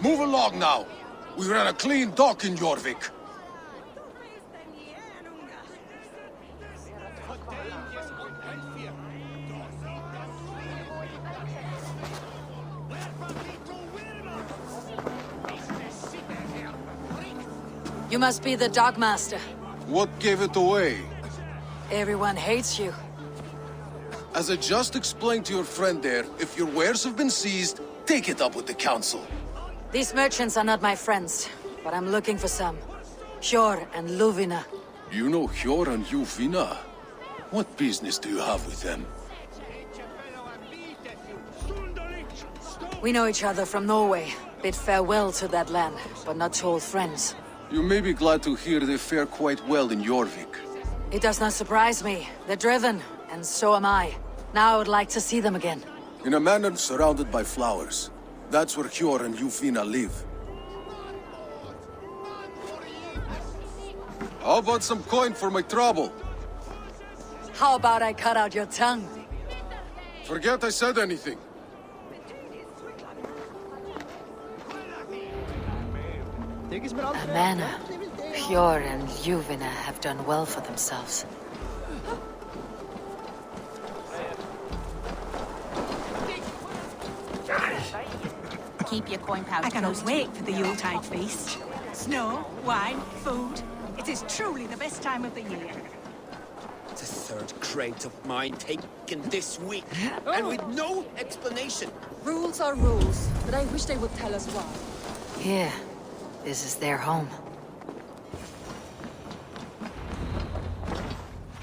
Move along now. We ran a clean dock in Jorvik. You must be the Dogmaster. What gave it away? Everyone hates you. As I just explained to your friend there, if your wares have been seized, take it up with the council. These merchants are not my friends, but I'm looking for some. Hjor and Luvina. You know Hjor and Luvina? What business do you have with them? We know each other from Norway. Bid farewell to that land, but not to old friends. You may be glad to hear they fare quite well in Jorvik. It does not surprise me. They're driven, and so am I. Now I would like to see them again. In a manor surrounded by flowers. That's where Hjor and Luvina live. How about some coin for my trouble? How about I cut out your tongue? Forget I said anything. A manor. Hjor and Luvina have done well for themselves. Keep your coin pouch. I cannot wait for the Yuletide feast. Snow, wine, food. It is truly the best time of the year. The third crate of mine taken this week, and with no explanation. Rules are rules, but I wish they would tell us why. Here. This is their home.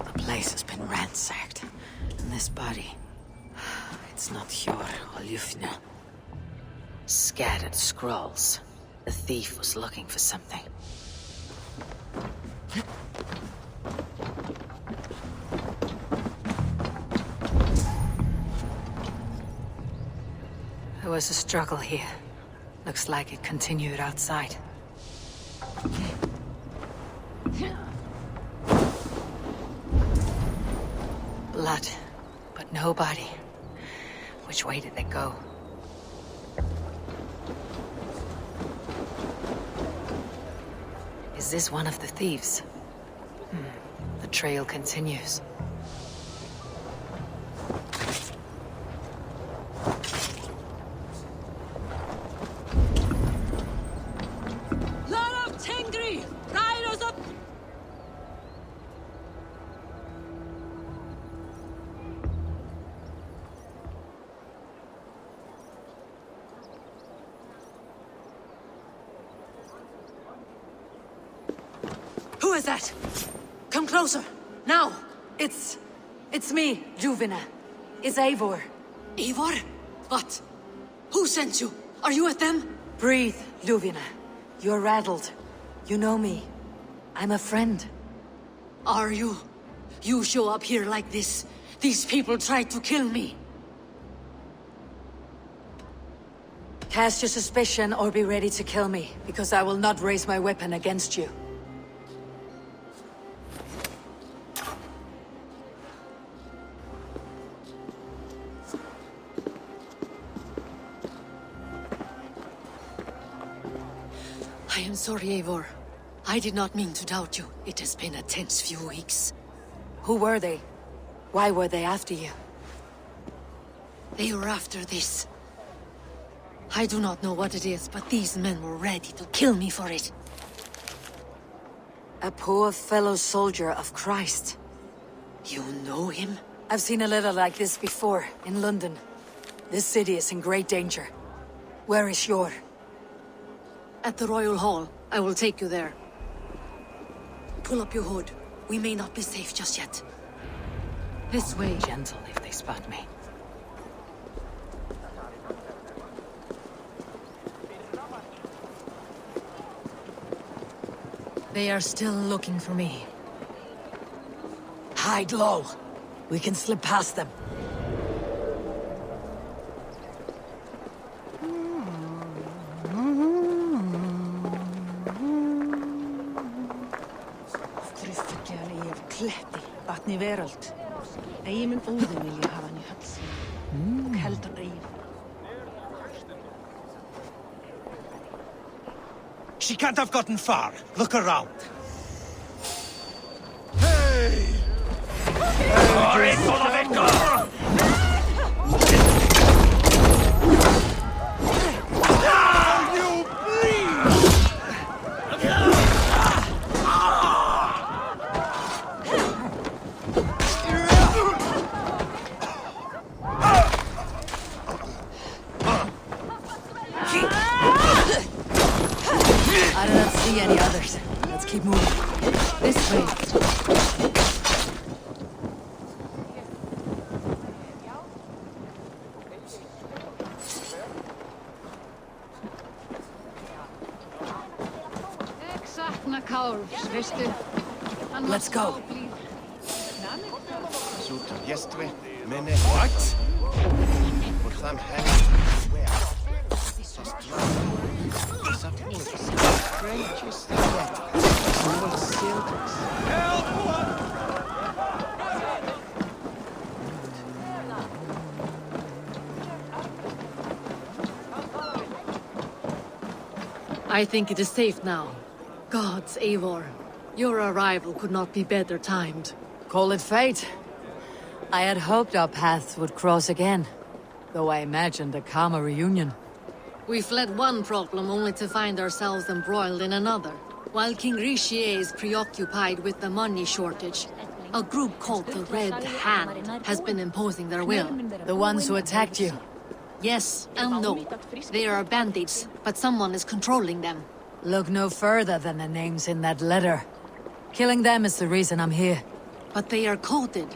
The place has been ransacked. And this body... It's not Hjor or Luvina. Scattered scrolls. The thief was looking for something. There was a struggle here. Looks like it continued outside. Blood, but no body. Which way did they go? Is this one of the thieves? The trail continues. Who is that? Come closer, now! It's me, Luvina. It's Eivor. Eivor? What? Who sent you? Are you with them? Breathe, Luvina. You're rattled. You know me. I'm a friend. Are you? You show up here like this. These people tried to kill me. Cast your suspicion or be ready to kill me, because I will not raise my weapon against you. I am sorry, Eivor. I did not mean to doubt you. It has been a tense few weeks. Who were they? Why were they after you? They were after this. I do not know what it is, but these men were ready to kill me for it. A poor fellow soldier of Christ. You know him? I've seen a letter like this before, in London. This city is in great danger. Where is Hjor? At the Royal Hall. I will take you there. Pull up your hood. We may not be safe just yet. This way, gentle, if they spot me. They are still looking for me. Hide low. We can slip past them. Kletti, vatn í veröld. Eigi mun Óðinn vilja hafa hann í höll sín. Og heldur Eivor. She can't have gotten far. Look around. Hey! Sorry for the victor! You bleed! I do not see any others. Let's keep moving. This way. Let's go. What? I think it is safe now. Gods, Eivor. Your arrival could not be better timed. Call it fate. I had hoped our paths would cross again, though I imagined a calmer reunion. We fled one problem only to find ourselves embroiled in another. While King Richier is preoccupied with the money shortage, a group called the Red Hand has been imposing their will. The ones who attacked you. Yes and no. They are bandits, but someone is controlling them. Look no further than the names in that letter. Killing them is the reason I'm here. But they are coded.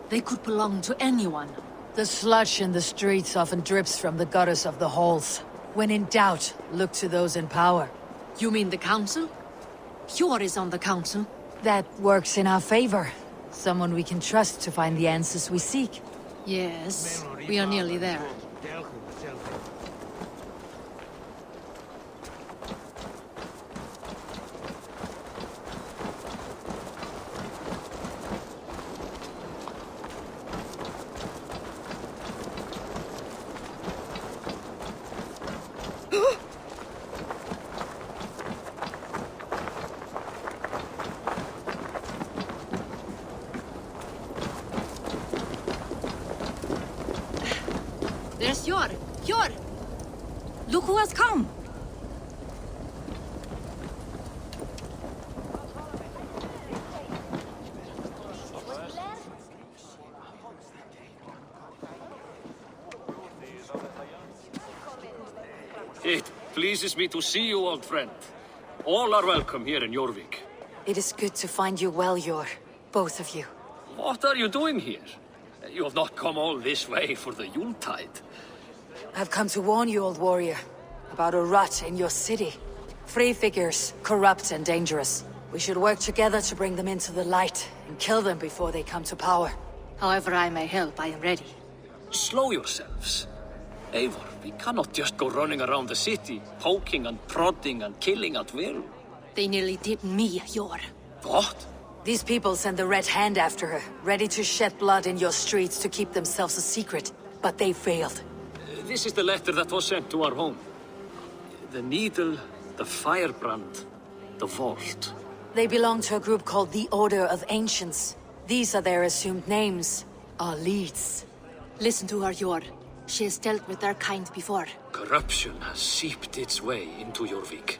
They could belong to anyone. The sludge in the streets often drips from the gutters of the halls. When in doubt, look to those in power. You mean the council? Hjor is on the council. That works in our favor. Someone we can trust to find the answers we seek. Yes, we are nearly there. There's Hjor! Hjor! Look who has come! It pleases me to see you, old friend. All are welcome here in Jorvik. It is good to find you well, Hjor. Both of you. What are you doing here? You have not come all this way for the Yuletide. I've come to warn you, old warrior, about a rot in your city. Free figures, corrupt and dangerous. We should work together to bring them into the light and kill them before they come to power. However I may help, I am ready. Slow yourselves. Eivor, we cannot just go running around the city, poking and prodding and killing at will. They nearly did me, Hjor. What? These people sent the Red Hand after her, ready to shed blood in your streets to keep themselves a secret. But they failed. This is the letter that was sent to our home. The needle, the firebrand, the vault. They belong to a group called the Order of Ancients. These are their assumed names, our leads. Listen to her, Hjor. She has dealt with their kind before. Corruption has seeped its way into Jorvik.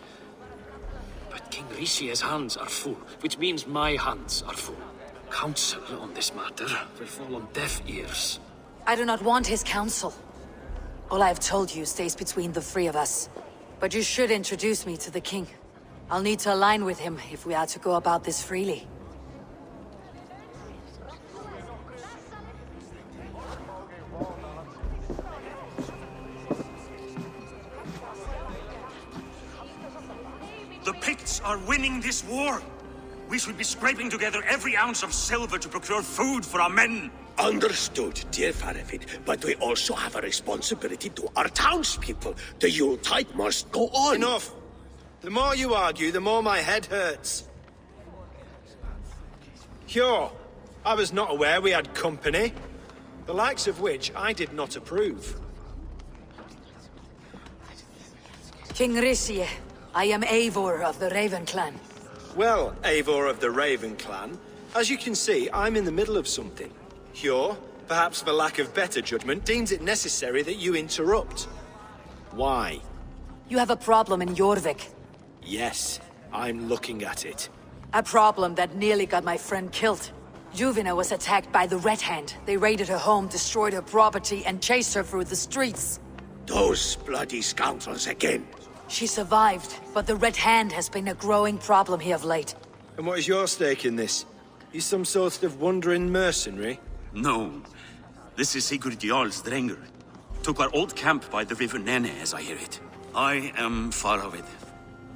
But King Richier's hands are full, which means my hands are full. Counsel on this matter will fall on deaf ears. I do not want his counsel. All I have told you stays between the three of us. But you should introduce me to the king. I'll need to align with him if we are to go about this freely. The Picts are winning this war. We should be scraping together every ounce of silver to procure food for our men. Understood, dear Farafit, but we also have a responsibility to our townspeople. The Yuletide must go on. Enough! The more you argue, the more my head hurts. Hjor, I was not aware we had company, the likes of which I did not approve. King Richier, I am Eivor of the Raven Clan. Well, Eivor of the Raven Clan, as you can see, I'm in the middle of something. Hjor, perhaps for lack of better judgment, deems it necessary that you interrupt. Why? You have a problem in Jorvik. Yes, I'm looking at it. A problem that nearly got my friend killed. Juvina was attacked by the Red Hand. They raided her home, destroyed her property, and chased her through the streets. Those bloody scoundrels again. She survived, but the Red Hand has been a growing problem here of late. And what is your stake in this? You some sort of wandering mercenary? No. This is Sigurd Jarl's Drenger. Took our old camp by the river Nene, as I hear it. I am Faravid,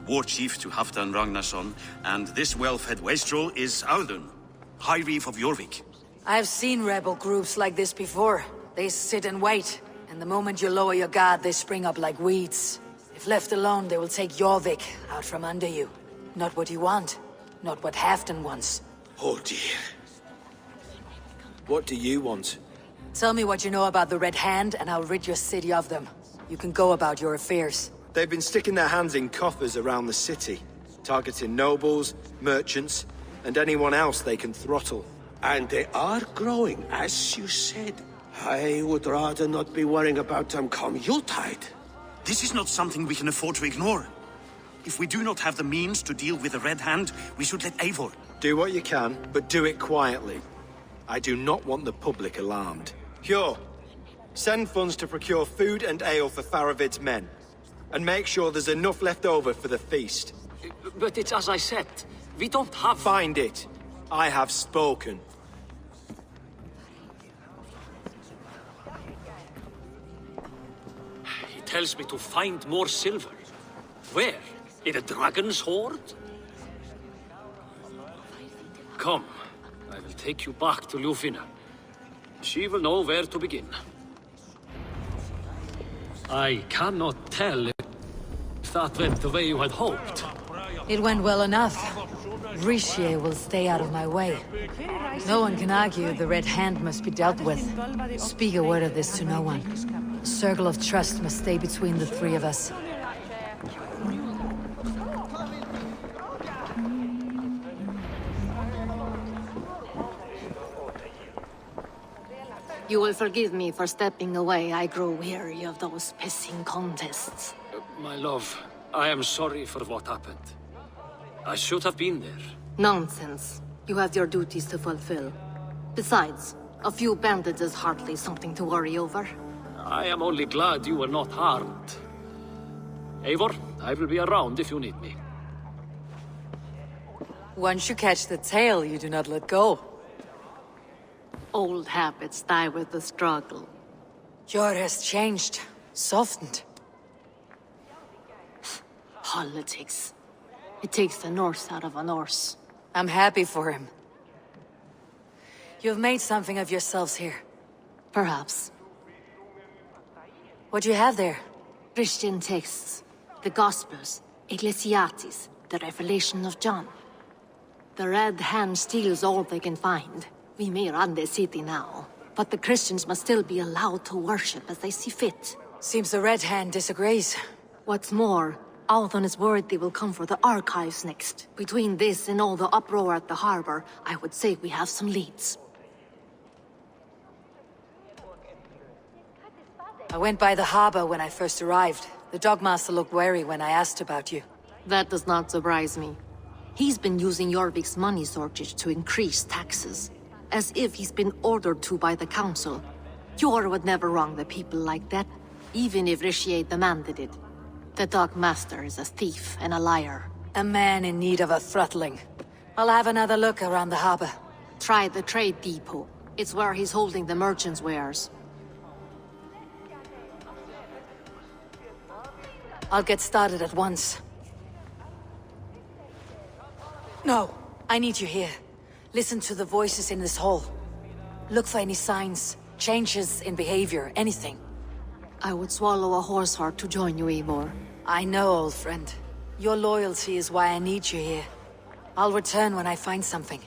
war chief to Halfdan Ragnarsson, and this well-fed wastrel is Audun, High Reef of Jorvik. I've seen rebel groups like this before. They sit and wait, and the moment you lower your guard, they spring up like weeds. If left alone, they will take Jorvik out from under you. Not what you want, not what Halfdan wants. Oh dear. What do you want? Tell me what you know about the Red Hand, and I'll rid your city of them. You can go about your affairs. They've been sticking their hands in coffers around the city, targeting nobles, merchants, and anyone else they can throttle. And they are growing, as you said. I would rather not be worrying about them come Yuletide. This is not something we can afford to ignore. If we do not have the means to deal with the Red Hand, we should let Eivor. Do what you can, but do it quietly. I do not want the public alarmed. Hjor, send funds to procure food and ale for Faravid's men. And make sure there's enough left over for the feast. But it's as I said, we don't have... Find it. I have spoken. He tells me to find more silver. Where? In a dragon's hoard? Come, I will take you back to Ljufina. She will know where to begin. I cannot tell if that went the way you had hoped. It went well enough. Richier will stay out of my way. No one can argue the Red Hand must be dealt with. Speak a word of this to no one. A circle of trust must stay between the three of us. You will forgive me for stepping away. I grow weary of those pissing contests. My love, I am sorry for what happened. I should have been there. Nonsense. You have your duties to fulfill. Besides, a few bandits is hardly something to worry over. I am only glad you were not harmed. Eivor, I will be around if you need me. Once you catch the tail, you do not let go. Old habits die with the struggle. Hjor has changed, softened. Politics. It takes the Norse out of a Norse. I'm happy for him. You've made something of yourselves here. Perhaps. What do you have there? Christian texts, the Gospels, Ecclesiastes, the Revelation of John. The Red Hand steals all they can find. We may run the city now, but the Christians must still be allowed to worship as they see fit. Seems the Red Hand disagrees. What's more, Alton is worried they will come for the archives next. Between this and all the uproar at the harbor, I would say we have some leads. I went by the harbor when I first arrived. The Dogmaster looked wary when I asked about you. That does not surprise me. He's been using Jorvik's money shortage to increase taxes. As if he's been ordered to by the council. Hjor would never wrong the people like that, even if Richier demanded it. The Dogmaster is a thief and a liar. A man in need of a throttling. I'll have another look around the harbor. Try the trade depot. It's where he's holding the merchants' wares. I'll get started at once. No, I need you here. Listen to the voices in this hall. Look for any signs, changes in behavior, anything. I would swallow a horse heart to join you, Eivor. I know, old friend. Your loyalty is why I need you here. I'll return when I find something.